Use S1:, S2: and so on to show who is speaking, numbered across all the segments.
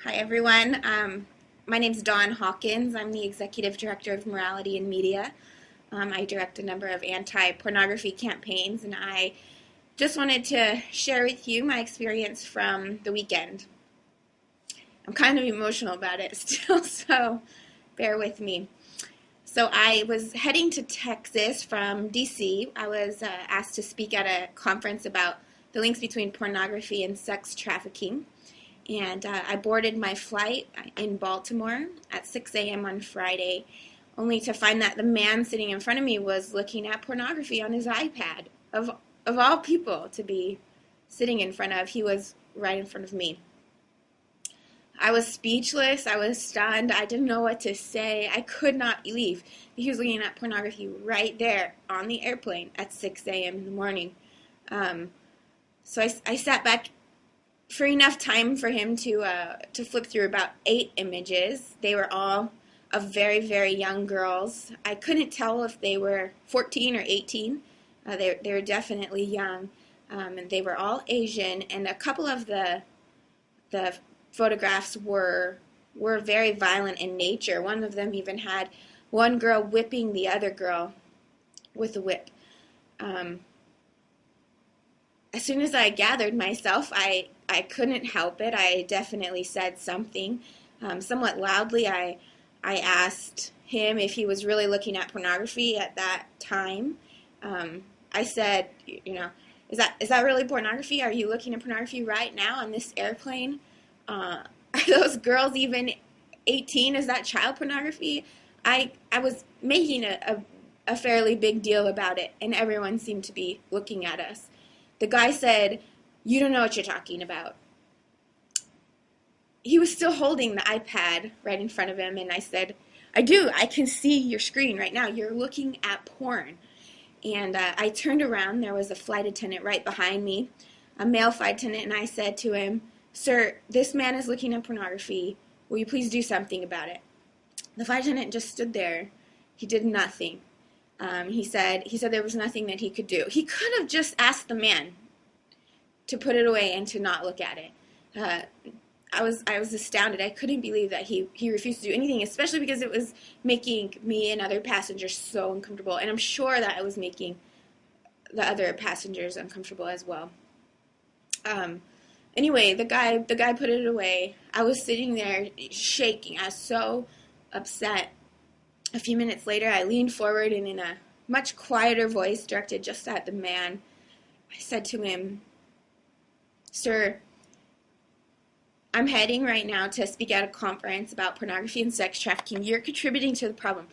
S1: Hi, everyone. My name is Dawn Hawkins. I'm the Executive Director of Morality and Media. I direct a number of anti-pornography campaigns, and I just wanted to share with you my experience from the weekend. I'm kind of emotional about it still, so bear with me. So I was heading to Texas from DC. I was asked to speak at a conference about the links between pornography and sex trafficking. And I boarded my flight in Baltimore at 6 a.m. on Friday, only to find that the man sitting in front of me was looking at pornography on his iPad. Of all people to be sitting in front of, he was right in front of me. I was speechless. I was stunned. I didn't know what to say. I could not believe he was looking at pornography right there on the airplane at 6 a.m. in the morning. So I sat back for enough time for him to flip through about 8 images. They were all of very, very young girls. I couldn't tell if they were 14 or 18. They were definitely young, and they were all Asian. And a couple of the photographs were very violent in nature. One of them even had one girl whipping the other girl with a whip. As soon as I gathered myself, I couldn't help it. I definitely said something. Somewhat loudly, I asked him if he was really looking at pornography at that time. I said, is that really pornography? Are you looking at pornography right now on this airplane? Are those girls even 18? Is that child pornography? I was making a fairly big deal about it, and everyone seemed to be looking at us. The guy said, "You don't know what you're talking about." He was still holding the iPad right in front of him, and I said, "I do. I can see your screen right now. You're looking at porn." And I turned around. There was a flight attendant right behind me, a male flight attendant, and I said to him, "Sir, this man is looking at pornography. Will you please do something about it?" The flight attendant just stood there. He did nothing. He said there was nothing that he could do. He could have just asked the man to put it away and to not look at it. I was astounded. I couldn't believe that he refused to do anything, especially because it was making me and other passengers so uncomfortable, and I'm sure that it was making the other passengers uncomfortable as well. Anyway, the guy put it away. I was sitting there shaking. I was so upset. A few minutes later, I leaned forward and in a much quieter voice directed just at the man, I said to him, "Sir, I'm heading right now to speak at a conference about pornography and sex trafficking. You're contributing to the problem.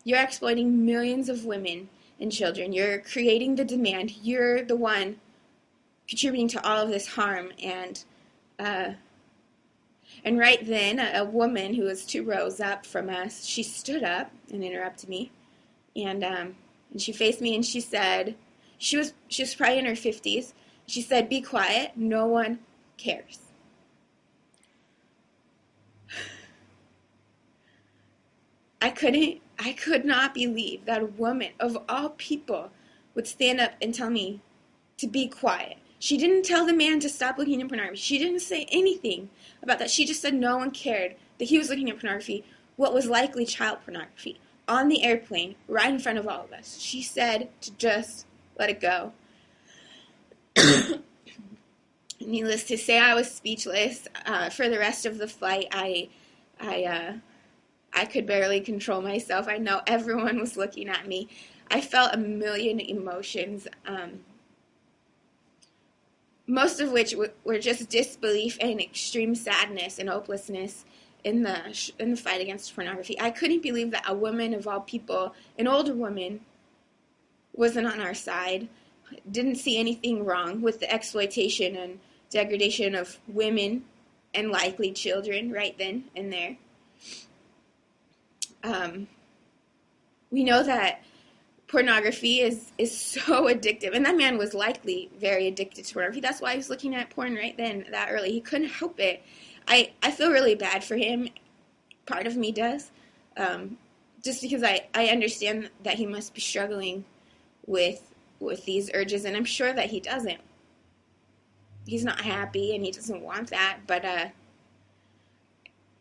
S1: You're exploiting millions of women and children. You're creating the demand. You're the one contributing to all of this harm." And right then, a woman who was 2 rows up from us, she stood up and interrupted me, and she faced me and she said, she was probably in her 50s. She said, "Be quiet. No one cares." I could not believe that a woman of all people would stand up and tell me to be quiet. She didn't tell the man to stop looking at pornography. She didn't say anything about that. She just said no one cared that he was looking at pornography, what was likely child pornography, on the airplane, right in front of all of us. She said to just let it go. Needless to say, I was speechless. For the rest of the flight, I could barely control myself. I know everyone was looking at me. I felt a million emotions. Most of which were just disbelief and extreme sadness and hopelessness in the fight against pornography. I couldn't believe that a woman of all people, an older woman, wasn't on our side. Didn't see anything wrong with the exploitation and degradation of women and likely children right then and there. We know that pornography is so addictive, and that man was likely very addicted to pornography. That's why he was looking at porn right then, that early. He couldn't help it. I feel really bad for him. Part of me does, just because I understand that he must be struggling with these urges, and I'm sure that he doesn't. He's not happy, and he doesn't want that, but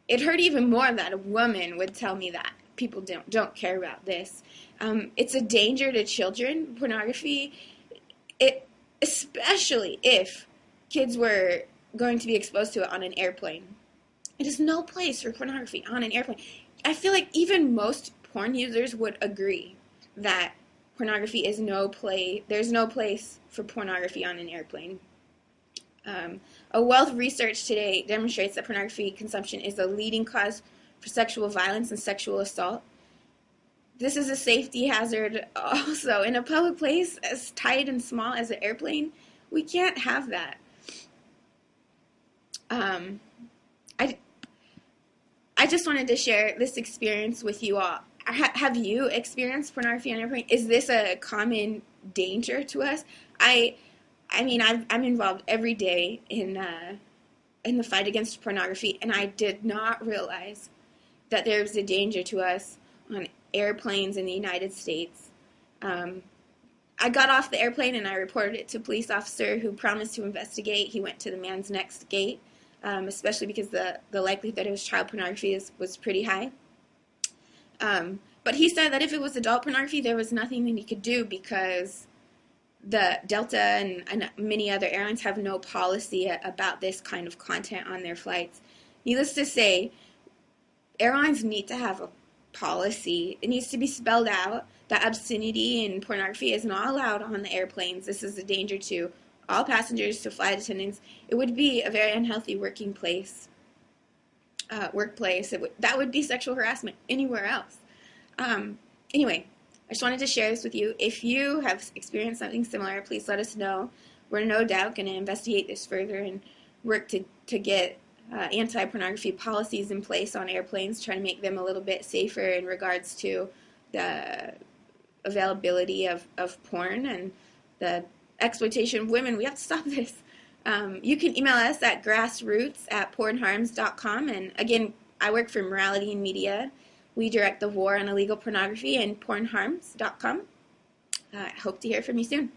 S1: it hurt even more that a woman would tell me that people don't care about this. It's a danger to children. Pornography, it especially if kids were going to be exposed to it on an airplane. It is no place for pornography on an airplane. I feel like even most porn users would agree that pornography is no play. There's no place for pornography on an airplane. A wealth of research today demonstrates that pornography consumption is the leading cause for sexual violence and sexual assault. This is a safety hazard also. In a public place as tight and small as an airplane, we can't have that. I just wanted to share this experience with you all. Have you experienced pornography on an airplane? Is this a common danger to us? I mean, I'm involved every day in the fight against pornography, and I did not realize that there was a danger to us on airplanes in the United States. I got off the airplane and I reported it to a police officer who promised to investigate. He went to the man's next gate, especially because the likelihood that it was child pornography was pretty high. But he said that if it was adult pornography, there was nothing that he could do because the Delta and many other airlines have no policy about this kind of content on their flights. Needless to say, airlines need to have a policy. It needs to be spelled out that obscenity and pornography is not allowed on the airplanes. This is a danger to all passengers, to flight attendants. It would be a very unhealthy workplace. That would be sexual harassment anywhere else. Anyway, I just wanted to share this with you. If you have experienced something similar, please let us know. We're no doubt going to investigate this further and work to get anti-pornography policies in place on airplanes, trying to make them a little bit safer in regards to the availability of porn and the exploitation of women. We have to stop this. You can email us at grassroots@pornharms.com. And again, I work for Morality and Media. We direct the war on illegal pornography and pornharms.com. I hope to hear from you soon.